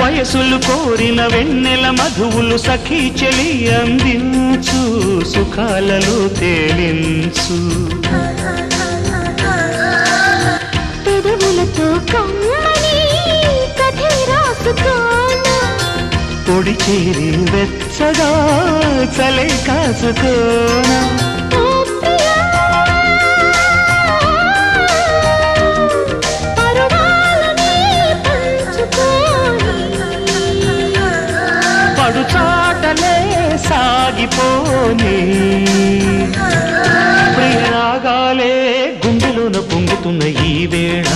వయసులు కోరిన వెన్నెల మధువులు సఖీ చెలి అందించు సుఖాలలో తేలించు పెదవులతో కమ్మని కథే రాసుకోనా పొడి చేరి వెచ్చగా చలే కాసుకోనా పడుచాటలే సాగిపోని ప్రియరాగాలే గుండెలోన పొంగుతున్న ఈ వేళ